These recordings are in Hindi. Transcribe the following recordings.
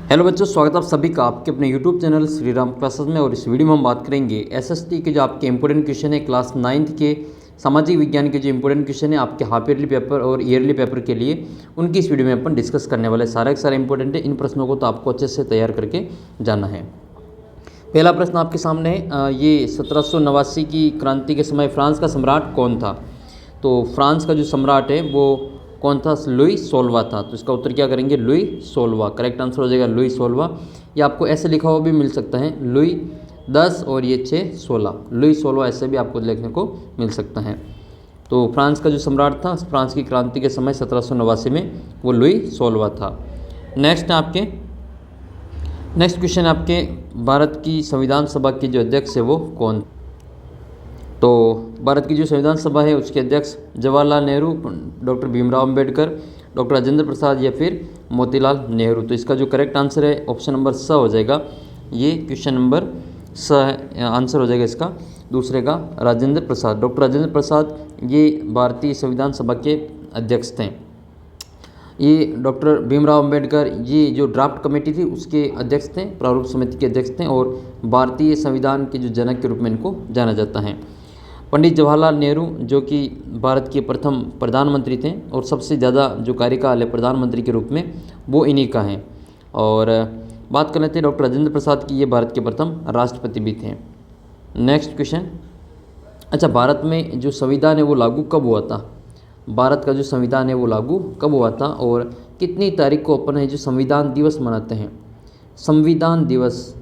हेलो बच्चों, स्वागत है आप सभी का आपके अपने YouTube channel Shri Ram classes में। और इस वीडियो में हम बात करेंगे एसएसटी के जो आपके इंपॉर्टेंट क्वेश्चन है क्लास 9th के सामाजिक विज्ञान के जो इंपॉर्टेंट क्वेश्चन है आपके हाफ ईयरली पेपर और ईयरली पेपर के लिए, उनकी इस वीडियो में अपन डिस्कस करने वाले सारे के सारे इंपॉर्टेंट है। इन प्रश्नों को तो आपको अच्छे से तैयार करके जाना है। पहला प्रश्न आपके सामने है, ये 1789 की क्रांति के समय फ्रांस का सम्राट कौन था? तो फ्रांस का जो सम्राट है वो कौन था? लुई 16वां था। तो इसका उत्तर क्या करेंगे? लुई 16वां। करेक्ट आंसर हो जाएगा लुई 16वां। या आपको ऐसे लिखा हुआ भी मिल सकता है लुई 10 और ये 6 16। लुई 16वां ऐसे भी आपको लिखने को मिल सकता है। तो फ्रांस का जो सम्राट था फ्रांस की क्रांति के समय 1789 में वो लुई 16वां था। नेक्स्ट क्वेश्चन आपके, भारत की संविधान सभा की जो अध्यक्ष है वो कौन? तो भारत की जो संविधान सभा है उसके अध्यक्ष जवाहरलाल नेहरू, डॉक्टर भीमराव अंबेडकर, डॉक्टर राजेंद्र प्रसाद या फिर मोतीलाल नेहरू। तो इसका जो करेक्ट आंसर है ऑप्शन नंबर स हो जाएगा। ये क्वेश्चन नंबर स आंसर हो जाएगा इसका, दूसरे का राजेंद्र प्रसाद। डॉक्टर राजेंद्र प्रसाद ये भारतीय संविधान सभा के अध्यक्ष थे। ये डॉक्टर भीमराव अंबेडकर ये जो ड्राफ्ट कमेटी थी उसके अध्यक्ष थे, प्रारूप समिति के अध्यक्ष थे और भारतीय संविधान के जो जनक के रूप में इनको जाना जाता है। पंडित जवाहरलाल नेहरू जो कि भारत के प्रथम प्रधानमंत्री थे और सबसे ज़्यादा जो कार्यकाल है प्रधानमंत्री के रूप में वो इन्हीं का है। और बात कर लेते हैं डॉक्टर राजेंद्र प्रसाद की, ये भारत के प्रथम राष्ट्रपति भी थे। नेक्स्ट क्वेश्चन, अच्छा भारत में जो संविधान है वो लागू कब हुआ था? भारत का जो संविधान है वो लागू कब हुआ था और कितनी तारीख को अपन है जो संविधान दिवस मनाते हैं? संविधान दिवस,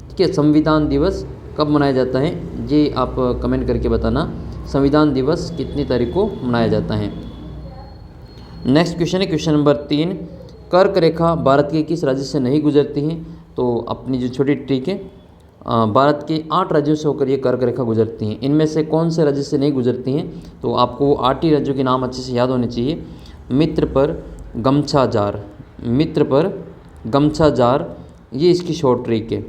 ठीक है, संविधान दिवस कब मनाया जाता है ये आप कमेंट करके बताना। संविधान दिवस कितनी तारीख को मनाया जाता है? नेक्स्ट क्वेश्चन है क्वेश्चन नंबर 3, कर्क रेखा भारत के किस राज्य से नहीं गुजरती है? तो अपनी जो छोटी ट्रिक है, भारत के 8 राज्यों से होकर ये कर्क रेखा गुजरती हैं। इनमें से कौन से राज्य से नहीं गुजरती हैं? तो आपको 8 ही राज्यों के नाम अच्छे से याद होने चाहिए। मित्र पर गमछा जार, मित्र पर गमछा जार, ये इसकी शॉर्ट ट्रिक है।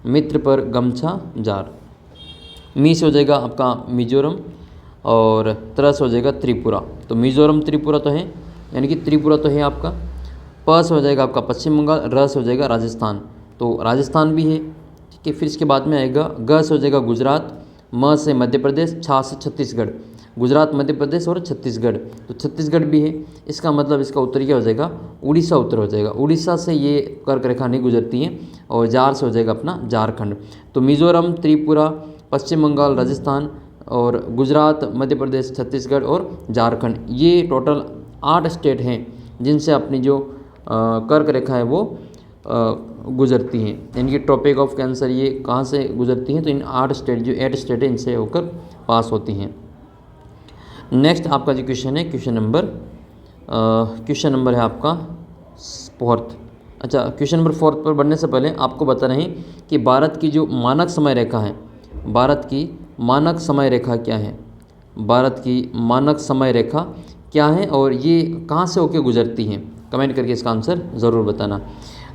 मित्र पर गमछा जार। मी से हो जाएगा आपका मिजोरम और त्रा से हो जाएगा त्रिपुरा। तो मिजोरम त्रिपुरा तो है, यानी कि त्रिपुरा तो है आपका। प से हो जाएगा आपका पश्चिम बंगाल, र से हो जाएगा राजस्थान, तो राजस्थान भी है, ठीक है। फिर इसके बाद में आएगा ग से हो जाएगा गुजरात, म से मध्य प्रदेश, छा से छत्तीसगढ़। गुजरात, मध्य प्रदेश और छत्तीसगढ़, तो छत्तीसगढ़ भी है। इसका मतलब इसका उत्तर क्या हो जाएगा? उड़ीसा उत्तर हो जाएगा। उड़ीसा से ये कर्क रेखा नहीं गुजरती है। और जार से हो जाएगा अपना झारखंड। तो मिजोरम, त्रिपुरा, पश्चिम बंगाल, राजस्थान और गुजरात, मध्य प्रदेश, छत्तीसगढ़ और झारखंड, ये टोटल 8 स्टेट हैं जिनसे अपनी जो कर्क रेखा है वो गुजरती हैं। यानी कि टॉपिक ऑफ कैंसर ये कहाँ से गुजरती हैं? तो इन 8 स्टेट जो 8 स्टेट है इनसे होकर पास होती हैं। नेक्स्ट आपका जो क्वेश्चन है क्वेश्चन नंबर है आपका 4th। अच्छा, क्वेश्चन नंबर 4 पर बढ़ने से पहले आपको बता रहे हैं कि भारत की जो मानक समय रेखा है, भारत की मानक समय रेखा क्या है? भारत की मानक समय रेखा क्या है और ये कहाँ से होकर गुजरती हैं? कमेंट करके इसका आंसर ज़रूर बताना।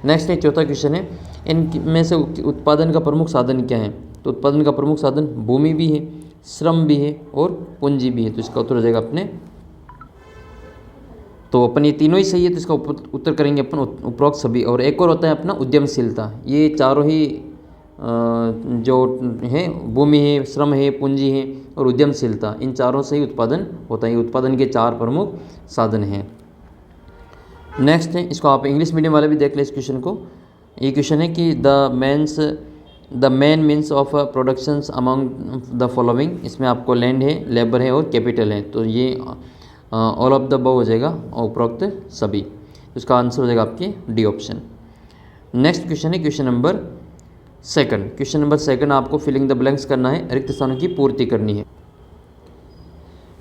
नेक्स्ट है 4था क्वेश्चन है, इनमें से उत्पादन का प्रमुख साधन क्या है? तो उत्पादन का प्रमुख साधन भूमि भी है, श्रम भी है और पूंजी भी है। तो इसका उत्तर हो जाएगा अपने, तो अपन ये तीनों ही सही है, तो इसका उत्तर करेंगे अपन उपरोक्त सभी। और एक और होता है अपना उद्यमशीलता। ये चारों ही जो है भूमि है, श्रम है, पूंजी है और उद्यमशीलता, इन चारों से ही उत्पादन होता है। ये उत्पादन के 4 प्रमुख साधन हैं। नेक्स्ट है, इसको आप इंग्लिश मीडियम वाले भी देख लें इस क्वेश्चन को। ये क्वेश्चन है कि the main means of productions among the following. इसमें आपको लैंड है, लेबर है और कैपिटल है। तो ये ऑल ऑफ द अबव हो जाएगा, उपरोक्त सभी। तो इसका आंसर हो जाएगा आपके डी ऑप्शन। नेक्स्ट क्वेश्चन है क्वेश्चन नंबर 2। क्वेश्चन नंबर 2 आपको फिलिंग द ब्लैंक्स करना है, रिक्त स्थानों की पूर्ति करनी है।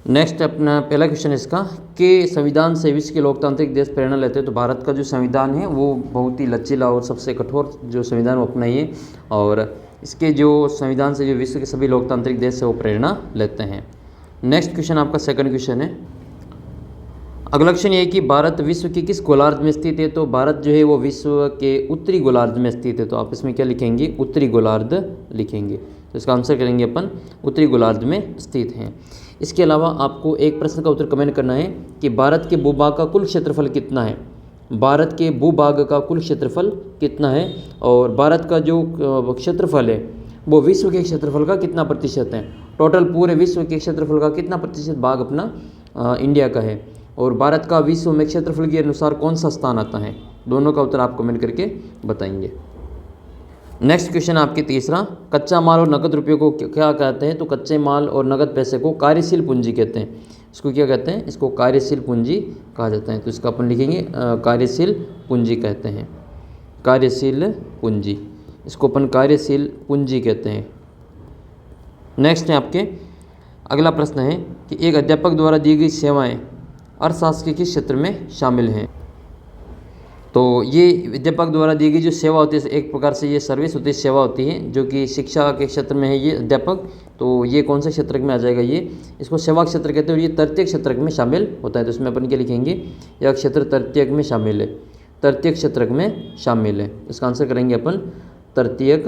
नेक्स्ट अपना पहला क्वेश्चन इसका कि संविधान से विश्व के लोकतांत्रिक देश प्रेरणा लेते हैं। तो भारत का जो संविधान है वो बहुत ही लचीला और सबसे कठोर जो संविधान वो अपनाइए, और इसके जो संविधान से जो विश्व के सभी लोकतांत्रिक देश से वो प्रेरणा लेते हैं। नेक्स्ट क्वेश्चन आपका 2nd क्वेश्चन है, अगला क्वेश्चन ये है कि भारत विश्व के किस गोलार्ध में स्थित है? तो भारत जो है वो विश्व के उत्तरी गोलार्ध में स्थित है। तो आप इसमें क्या लिखेंगे? उत्तरी गोलार्ध लिखेंगे। तो इसका आंसर करेंगे अपन उत्तरी गोलार्ध में स्थित हैं। इसके अलावा आपको एक प्रश्न का उत्तर कमेंट करना है कि भारत के भूभाग का कुल क्षेत्रफल कितना है? भारत के भूभाग का कुल क्षेत्रफल कितना है, और भारत का जो क्षेत्रफल है वो विश्व के क्षेत्रफल का कितना प्रतिशत है। टोटल पूरे विश्व के क्षेत्रफल का कितना प्रतिशत भाग अपना इंडिया का है, और भारत का विश्व में क्षेत्रफल के अनुसार कौन सा स्थान आता है। दोनों का उत्तर आप कमेंट करके बताएंगे। नेक्स्ट क्वेश्चन आपके तीसरा, कच्चा माल और नकद रुपये को क्या कहते हैं। तो कच्चे माल और नकद पैसे को कार्यशील पूंजी कहते हैं। इसको क्या कहते हैं, इसको कार्यशील पूंजी कहा जाता है। तो इसका अपन लिखेंगे कार्यशील पूंजी कहते हैं, कार्यशील पूंजी, इसको अपन कार्यशील पूंजी कहते हैं। नेक्स्ट है आपके अगला प्रश्न है कि एक अध्यापक द्वारा दी गई सेवाएं अर्थशास्त्र के किस क्षेत्र में शामिल हैं। तो ये अध्यापक द्वारा दी गई जो सेवा होती है, एक प्रकार से ये सर्विस होती है, सेवा होती है, जो कि शिक्षा के क्षेत्र में है ये अध्यापक। तो ये कौन से क्षेत्र में आ जाएगा, ये इसको सेवा क्षेत्र कहते हैं, और ये तृतीयक क्षेत्र में शामिल होता है। तो इसमें अपन क्या लिखेंगे, यह क्षेत्र तृतीयक में शामिल है, तृतीयक क्षेत्र में शामिल है। इसका आंसर करेंगे अपन तृतीयक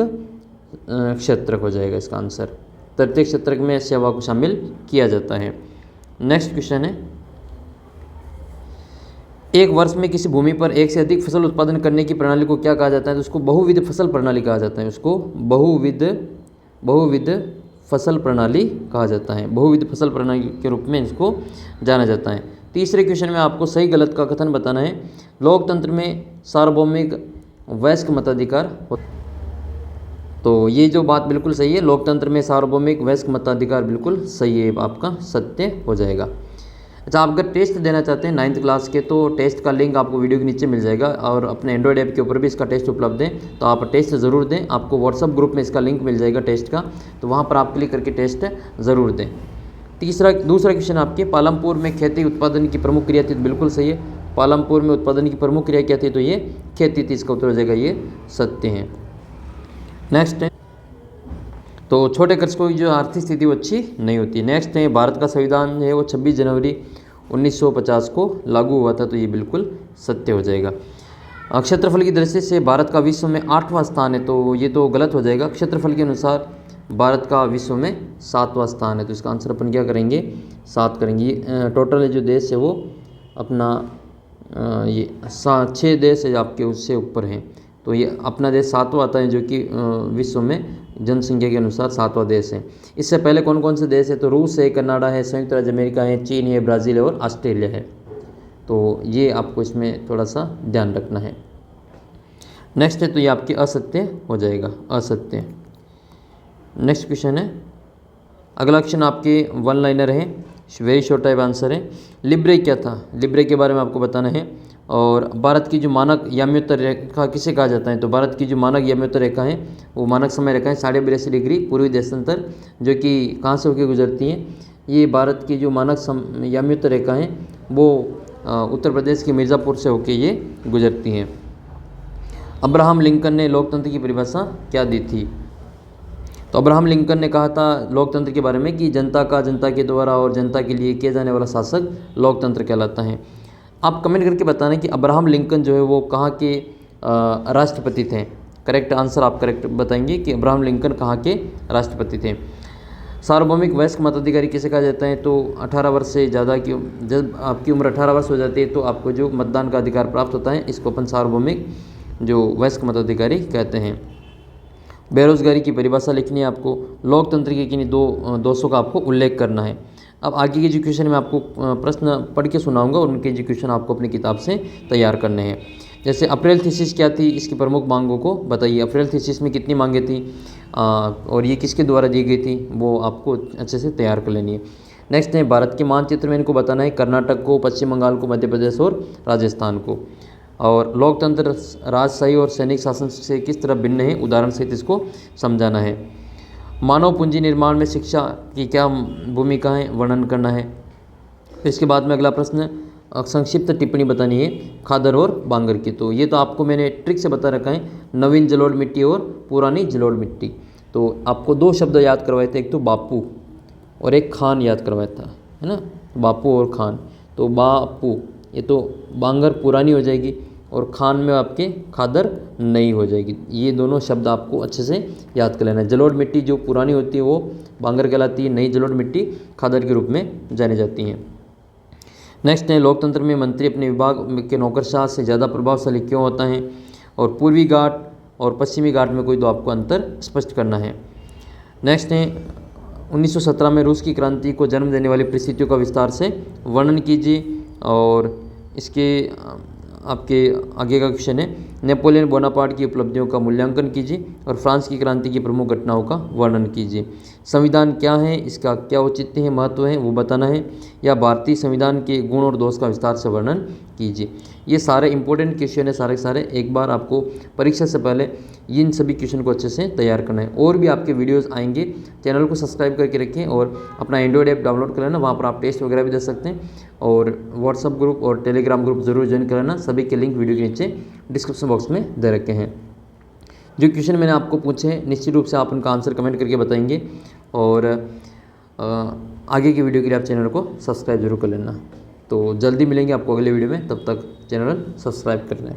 क्षेत्र हो जाएगा इसका आंसर, तृतीयक क्षेत्र में सेवा को शामिल किया जाता है। नेक्स्ट क्वेश्चन है, एक वर्ष में किसी भूमि पर एक से अधिक फसल उत्पादन करने की प्रणाली को क्या कहा जाता है। तो उसको बहुविध फसल प्रणाली कहा जाता है, उसको बहुविध फसल प्रणाली कहा जाता है, बहुविध फसल प्रणाली के रूप में इसको जाना जाता है। तीसरे क्वेश्चन में आपको सही गलत का कथन बताना है। लोकतंत्र में सार्वभौमिक वयस्क मताधिकार, तो ये जो बात बिल्कुल सही है, लोकतंत्र में सार्वभौमिक वयस्क मताधिकार बिल्कुल सही है, आपका सत्य हो जाएगा। अच्छा, आप अगर टेस्ट देना चाहते हैं 9th क्लास के, तो टेस्ट का लिंक आपको वीडियो के नीचे मिल जाएगा, और अपने एंड्रॉयड ऐप के ऊपर भी इसका टेस्ट उपलब्ध है। तो आप टेस्ट ज़रूर दें, आपको व्हाट्सअप ग्रुप में इसका लिंक मिल जाएगा टेस्ट का, तो वहाँ पर आप क्लिक करके टेस्ट ज़रूर दें। दूसरा क्वेश्चन आपके, पालमपुर में खेती उत्पादन की प्रमुख क्रिया थी। तो बिल्कुल सही है, पालमपुर में उत्पादन की प्रमुख क्रिया क्या थी, तो ये खेती थी। इसका उत्तर हो जाएगा ये सत्य है। नेक्स्ट है, तो छोटे खर्च की जो आर्थिक स्थिति वो अच्छी नहीं होती। नेक्स्ट है, भारत का संविधान है वो 26 जनवरी 1950 को लागू हुआ था। तो ये बिल्कुल सत्य हो जाएगा। क्षेत्रफल की दृष्टि से भारत का विश्व में 8वां स्थान है। तो ये तो गलत हो जाएगा, क्षेत्रफल के अनुसार भारत का विश्व में 7वां स्थान है। तो इसका आंसर अपन क्या करेंगे, 7 करेंगे। टोटल जो देश है वो अपना ये 6 देश है आपके, उससे ऊपर हैं। तो ये अपना देश 7वां आता है, जो कि विश्व में जनसंख्या के अनुसार 7वां देश है। इससे पहले कौन कौन से देश है, तो रूस है, कनाडा है, संयुक्त राज्य अमेरिका है, चीन है, ब्राज़ील है और ऑस्ट्रेलिया है। तो ये आपको इसमें थोड़ा सा ध्यान रखना है। नेक्स्ट है, तो ये आपकी असत्य हो जाएगा, असत्य। नेक्स्ट क्वेश्चन है, अगला क्वेश्चन आपके वन लाइनर है, वेरी शॉर्ट टाइप आंसर है। लिब्रे क्या था, लिब्रे के बारे में आपको बताना है। और भारत की जो मानक याम्योत्तर रेखा किसे कहा जाता है। तो भारत की जो मानक याम्योत्तर रेखा है वो मानक समय रेखा है 82.5 डिग्री पूर्वी देशांतर, जो कि कहाँ से होकर गुजरती है। ये भारत की जो मानक याम्योत्तर रेखा है वो उत्तर प्रदेश के मिर्ज़ापुर से होकर ये गुजरती हैं। अब्राहम लिंकन ने लोकतंत्र की परिभाषा क्या दी थी। तो अब्राहम लिंकन ने कहा था लोकतंत्र के बारे में कि जनता का जनता के द्वारा और जनता के लिए किया जाने वाला शासक लोकतंत्र कहलाता है। आप कमेंट करके बताना कि अब्राहम लिंकन जो है वो कहाँ के राष्ट्रपति थे। करेक्ट आंसर आप करेक्ट बताएंगे कि अब्राहम लिंकन कहाँ के राष्ट्रपति थे। सार्वभौमिक वयस्क मताधिकारी किसे कहा जाता है। तो 18 वर्ष से ज़्यादा की, जब आपकी उम्र 18 वर्ष हो जाती है तो आपको जो मतदान का अधिकार प्राप्त होता है, इसको अपन सार्वभौमिक जो वयस्क मताधिकारी कहते हैं। बेरोजगारी की परिभाषा लिखनी है आपको। लोकतंत्र के किन्हीं दो दोषों का आपको उल्लेख करना है। अब आगे के एजुकेशन में आपको प्रश्न पढ़ के सुनाऊंगा और उनके एजुकेशन आपको अपनी किताब से तैयार करने हैं। जैसे अप्रैल थीसिस क्या थी, इसकी प्रमुख मांगों को बताइए। अप्रैल थीसिस में कितनी मांगें थी और ये किसके द्वारा दी गई थी, वो आपको अच्छे से तैयार कर लेनी है। नेक्स्ट है, भारत के मानचित्र में इनको बताना है, कर्नाटक को, पश्चिम बंगाल को, मध्य प्रदेश और राजस्थान को। और लोकतंत्र राजशाही और सैनिक शासन से किस तरह भिन्न है, उदाहरण सहित इसको समझाना है। मानव पूंजी निर्माण में शिक्षा की क्या भूमिका है, वर्णन करना है। इसके बाद में अगला प्रश्न, संक्षिप्त टिप्पणी बतानी है खादर और बांगर की। तो ये तो आपको मैंने ट्रिक से बता रखा है, नवीन जलोढ़ मिट्टी और पुरानी जलोढ़ मिट्टी। तो आपको 2 शब्द याद करवाए थे, एक तो बापू और एक खान याद करवाया था, है ना, बापू और खान। तो बापू ये तो बांगर पुरानी हो जाएगी और खान में आपके खादर नई हो जाएगी। ये दोनों शब्द आपको अच्छे से याद कर लेना है। जलोढ़ मिट्टी जो पुरानी होती है वो बांगर कहलाती है, नई जलोढ़ मिट्टी खादर के रूप में जानी जाती हैं। नेक्स्ट है लोकतंत्र में मंत्री अपने विभाग के नौकरशाह से ज़्यादा प्रभावशाली क्यों होता है, और पूर्वी घाट और पश्चिमी घाट में कोई तो आपको अंतर स्पष्ट करना है। नेक्स्ट है 1917 में रूस की क्रांति को जन्म देने वाली परिस्थितियों का विस्तार से वर्णन कीजिए। और इसके आपके आगे का क्वेश्चन है नेपोलियन बोनापार्ट की उपलब्धियों का मूल्यांकन कीजिए और फ्रांस की क्रांति की प्रमुख घटनाओं का वर्णन कीजिए। संविधान क्या है, इसका क्या औचित्य है, महत्व है, वो बताना है, या भारतीय संविधान के गुण और दोष का विस्तार से वर्णन कीजिए। ये सारे इंपॉर्टेंट क्वेश्चन है, सारे के सारे। एक बार आपको परीक्षा से पहले इन सभी क्वेश्चन को अच्छे से तैयार करना है। और भी आपके वीडियोस आएंगे, चैनल को सब्सक्राइब करके रखें और अपना एंड्रॉयड ऐप डाउनलोड कर लेना, वहाँ पर आप टेस्ट वगैरह भी दे सकते हैं। और व्हाट्सअप ग्रुप और टेलीग्राम ग्रुप जरूर ज्वाइन कर लेना, सभी के लिंक वीडियो के नीचे डिस्क्रिप्शन बॉक्स में दे रखे हैं। जो क्वेश्चन मैंने आपको पूछे हैं निश्चित रूप से आप उनका आंसर कमेंट करके बताएंगे। और आगे की वीडियो के लिए आप चैनल को सब्सक्राइब जरूर कर लेना। तो जल्दी मिलेंगे आपको अगले वीडियो में, तब तक चैनल सब्सक्राइब कर लें।